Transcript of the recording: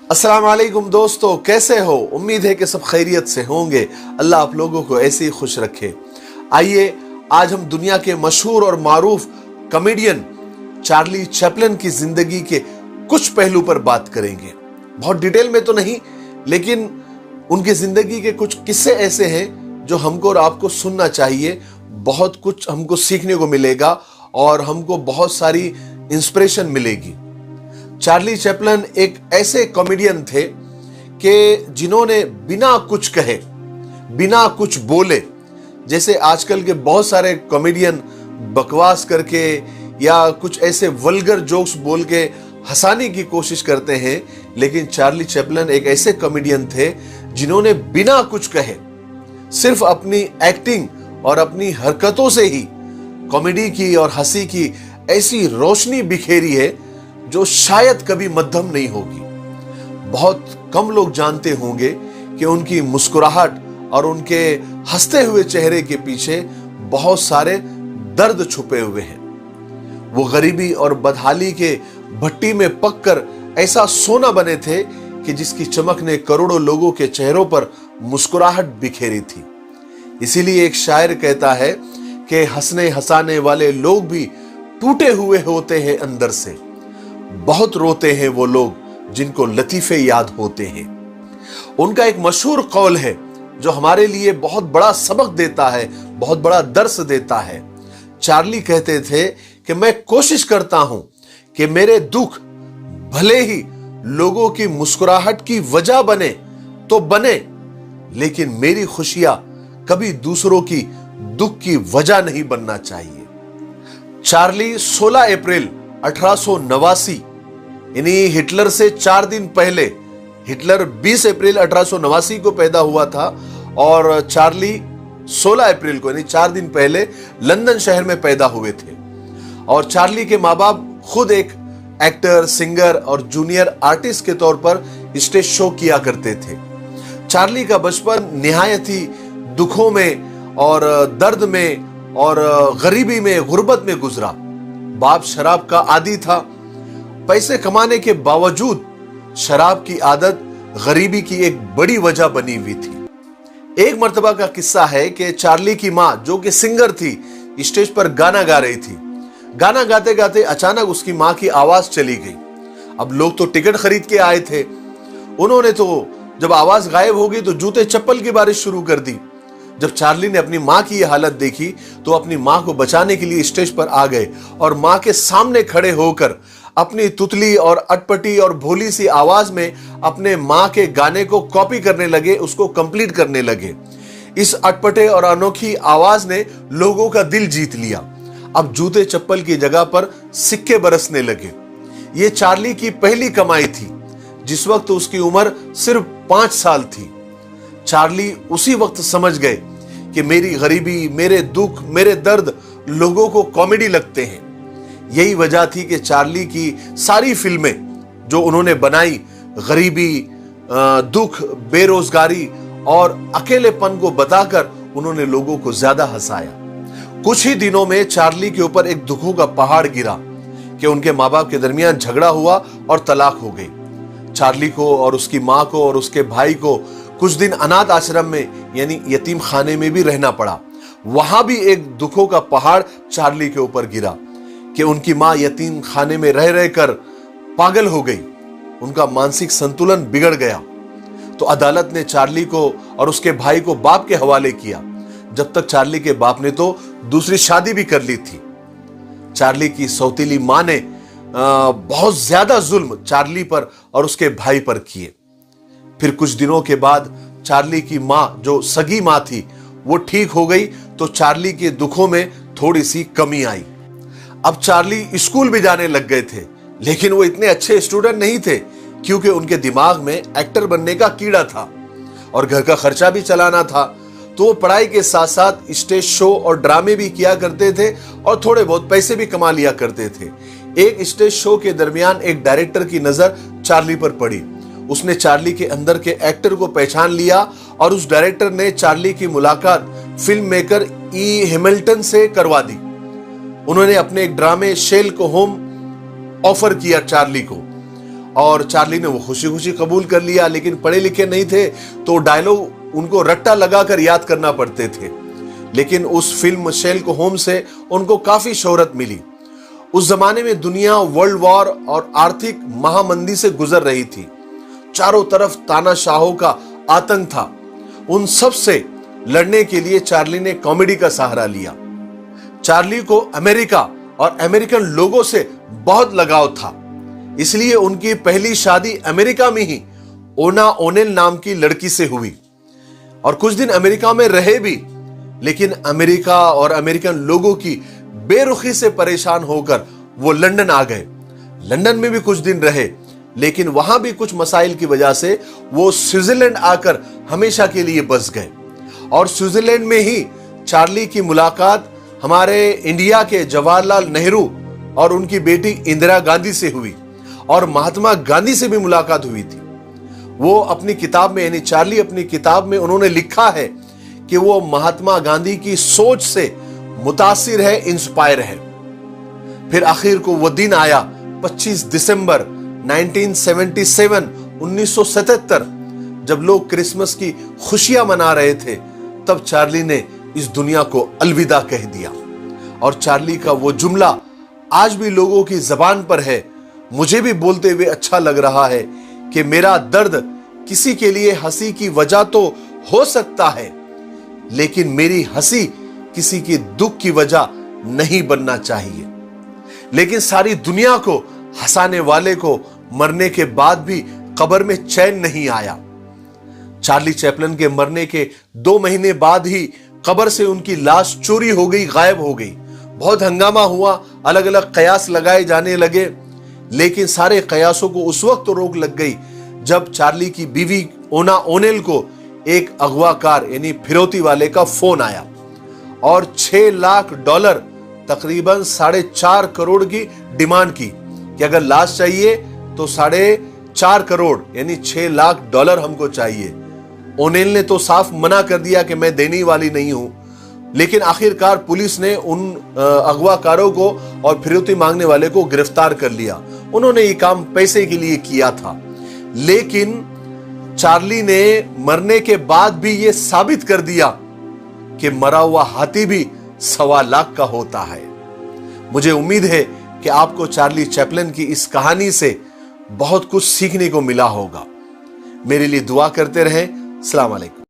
अस्सलाम वालेकुम दोस्तों, कैसे हो? उम्मीद है कि सब खैरियत से होंगे। अल्लाह आप लोगों को ऐसे ही खुश रखे। आइए आज हम दुनिया के मशहूर और मारूफ कॉमेडियन चार्ली चैपलिन की जिंदगी के कुछ पहलू पर बात करेंगे। बहुत डिटेल में तो नहीं, लेकिन उनकी जिंदगी के कुछ किस्से ऐसे हैं जो हमको और आपको सुनना चाहिए। बहुत कुछ हमको सीखने को मिलेगा और हमको बहुत सारी इंस्पिरेशन मिलेगी। चार्ली चैपलिन एक ऐसे कॉमेडियन थे कि जिन्होंने बिना कुछ कहे, बिना कुछ बोले, जैसे आजकल के बहुत सारे कॉमेडियन बकवास करके या कुछ ऐसे वल्गर जोक्स बोल के हंसाने की कोशिश करते हैं, लेकिन चार्ली चैपलिन एक ऐसे कॉमेडियन थे जिन्होंने बिना कुछ कहे सिर्फ अपनी एक्टिंग और अपनी हरकतों से ही कॉमेडी की और हंसी की ऐसी रोशनी बिखेरी है जो शायद कभी मध्यम नहीं होगी। बहुत कम लोग जानते होंगे कि उनकी मुस्कुराहट और उनके हंसते हुए चेहरे के पीछे बहुत सारे दर्द छुपे हुए हैं। वो गरीबी और बदहाली के भट्टी में पककर ऐसा सोना बने थे कि जिसकी चमक ने करोड़ों लोगों के चेहरों पर मुस्कुराहट बिखेरी थी। इसीलिए एक शायर कहता है कि हंसने हंसाने वाले लोग भी टूटे हुए होते हैं अंदर से। बहुत रोते हैं वो लोग जिनको लतीफे याद होते हैं। उनका एक मशहूर कौल है जो हमारे लिए बहुत बड़ा सबक देता है, बहुत बड़ा दर्स देता है। चार्ली कहते थे कि मैं कोशिश करता हूं कि मेरे दुख भले ही लोगों की मुस्कुराहट की वजह बने तो बने, लेकिन मेरी खुशियां कभी दूसरों की दुख की वजह नहीं बनना चाहिए। चार्ली 16 अप्रैल 1889 यानी हिटलर से 4 दिन पहले, हिटलर 20 अप्रैल 1889 को पैदा हुआ था और चार्ली 16 अप्रैल को यानी 4 दिन पहले लंदन शहर में पैदा हुए थे। और चार्ली के माँ बाप खुद एक एक्टर, सिंगर और जूनियर आर्टिस्ट के तौर पर स्टेज शो किया करते थे। चार्ली का बचपन निहायत ही दुखों में और दर्द में और गरीबी में, गुर्बत में गुजरा। बाप शराब का आदी था। पैसे कमाने के बावजूद शराब की आदत गरीबी की एक बड़ी वजह बनी हुई थी। एक मर्तबा का किस्सा है कि चार्ली की मां, जो कि सिंगर थी, स्टेज पर गाना गा रही थी। गाना गाते गाते अचानक उसकी मां की आवाज चली गई। अब लोग तो टिकट खरीद के आए थे। उन्होंने तो जब आवाज गायब हो गई तो जूते चप्पल की बारिश शुरू कर दी। जब चार्ली ने अपनी मां की यह हालत देखी तो अपनी मां को बचाने के लिए स्टेज पर आ गए और मां के सामने खड़े होकर अपनी तुतली और अटपटी और भोली सी आवाज में अपने मां के गाने को कॉपी करने लगे, उसको कंप्लीट करने लगे। इस अटपटे और अनोखी आवाज ने लोगों का दिल जीत लिया। अब जूते चप्पल की जगह पर सिक्के बरसने लगे। यह चार्ली की पहली कमाई थी। जिस वक्त उसकी उम्र सिर्फ 5 साल थी। चार्ली उसी वक्त समझ गए कि मेरी गरीबी, मेरे दुख, मेरे दर्द लोगों को कॉमेडी लगते हैं। यही वजह थी कि चार्ली की सारी फिल्में जो उन्होंने बनाई, गरीबी, दुख, बेरोजगारी और अकेलेपन को बताकर उन्होंने लोगों को ज्यादा हंसाया। कुछ ही दिनों में चार्ली के ऊपर एक दुखों का पहाड़ गिरा कि उनके माँ बाप के दरमियान झगड़ा हुआ और तलाक हो गई। चार्ली को और उसकी माँ को और उसके भाई को कुछ दिन अनाथ आश्रम में यानी यतीम खाने में भी रहना पड़ा। वहां भी एक दुखों का पहाड़ चार्ली के ऊपर गिरा कि उनकी मां यतीम खाने में रह रहकर पागल हो गई, उनका मानसिक संतुलन बिगड़ गया। तो अदालत ने चार्ली को और उसके भाई को बाप के हवाले किया, जब तक चार्ली के बाप ने तो दूसरी शादी भी कर ली थी। चार्ली की सौतीली मां ने बहुत ज्यादा जुल्म चार्ली पर और उसके भाई पर किए। फिर कुछ दिनों के बाद चार्ली की मां, जो सगी मां थी, वो ठीक हो गई तो चार्ली के दुखों में थोड़ी सी कमी आई। अब चार्ली स्कूल भी जाने लग गए थे, लेकिन वो इतने अच्छे स्टूडेंट नहीं थे क्योंकि उनके दिमाग में एक्टर बनने का कीड़ा था और घर का खर्चा भी चलाना था। तो वो पढ़ाई के साथ साथ स्टेज शो और ड्रामे भी किया करते थे और थोड़े बहुत पैसे भी कमा लिया करते थे। एक स्टेज शो के दरमियान एक डायरेक्टर की नजर चार्ली पर पड़ी। उसने चार्ली के अंदर के एक्टर को पहचान लिया और उस डायरेक्टर ने चार्ली की मुलाकात फिल्म मेकर ई हैमिल्टन से करवा दी। उन्होंने अपने एक ड्रामे शेल को होम ऑफर किया चार्ली को और चार्ली ने वो खुशी खुशी कबूल कर लिया, लेकिन पढ़े लिखे नहीं थे तो डायलॉग उनको रट्टा लगाकर याद करना पड़ते थे। लेकिन उस फिल्म शेरलॉक होम्स से उनको काफी शोहरत मिली। उस जमाने में दुनिया वर्ल्ड वॉर और आर्थिक महामंदी से गुजर रही थी। चारों तरफ तानाशाहों का आतंक था। उन सब से लड़ने के लिए चार्ली ने कॉमेडी का सहारा लिया। चार्ली को अमेरिका और अमेरिकन लोगों से बहुत लगाव था, इसलिए उनकी पहली शादी अमेरिका में ही ओना ओनेल नाम की लड़की से हुई और कुछ दिन अमेरिका में रहे भी। लेकिन अमेरिका और अमेरिकन लोगों की बेरुखी से परेशान होकर वो लंदन आ गए। लंदन में भी कुछ दिन रहे, लेकिन वहां भी कुछ मसाइल की वजह से वो स्विट्जरलैंड आकर हमेशा के लिए बस गए। और स्विट्जरलैंड में ही चार्ली की मुलाकात हमारे इंडिया के जवाहरलाल नेहरू और उनकी बेटी इंदिरा गांधी से हुई और महात्मा गांधी से भी मुलाकात हुई थी। वो अपनी किताब में, यानी चार्ली अपनी किताब में उन्होंने लिखा है कि वो महात्मा गांधी की सोच से मुतासिर है, इंस्पायर है। फिर आखिर को वो दिन आया 25 दिसंबर 1977, जब लोग क्रिसमस की खुशियां मना रहे थे, तब चार्ली ने इस दुनिया को अलविदा कह दिया। और चार्ली का वो जुमला आज भी लोगों की जबान पर है। मुझे भी बोलते हुए अच्छा लग रहा है कि मेरा दर्द किसी के लिए हंसी की वजह तो हो सकता है, लेकिन मेरी हंसी किसी के दुख की वजह नहीं बनना चाहिए। लेकिन सारी दुनिया को हंसाने वाले को मरने के बाद भी कब्र में चैन नहीं आया। चार्ली चैपलिन के मरने के 2 महीने बाद ही कब्र से उनकी लाश चोरी हो गई, गायब हो गई। बहुत हंगामा हुआ, अलग अलग कयास लगाए जाने लगे, लेकिन सारे कयासों को उस वक्त तो रोक लग गई जब चार्ली की बीवी ओना ओनेल को एक अगवाकार यानी फिरौती वाले का फोन आया और $6 लाख तकरीबन 4.5 करोड़ की डिमांड की कि अगर लाश चाहिए तो 4.5 करोड़ यानी $6 लाख हमको चाहिए। ओनेल ने तो साफ मना कर दिया कि मैं देने वाली नहीं हूं, लेकिन आखिरकार पुलिस ने उन अगवाकारों को और फिरौती मांगने वाले को गिरफ्तार कर लिया। उन्होंने ये काम पैसे के लिए किया था, लेकिन चार्ली ने मरने के बाद भी ये साबित कर दिया कि मरा हुआ हाथी भी 1.25 लाख का होता है। मुझे उम्मीद है कि आपको चार्ली चैपलिन की इस कहानी से बहुत कुछ सीखने को मिला होगा। मेरे लिए दुआ करते रहें। अस्सलाम वालेकुम।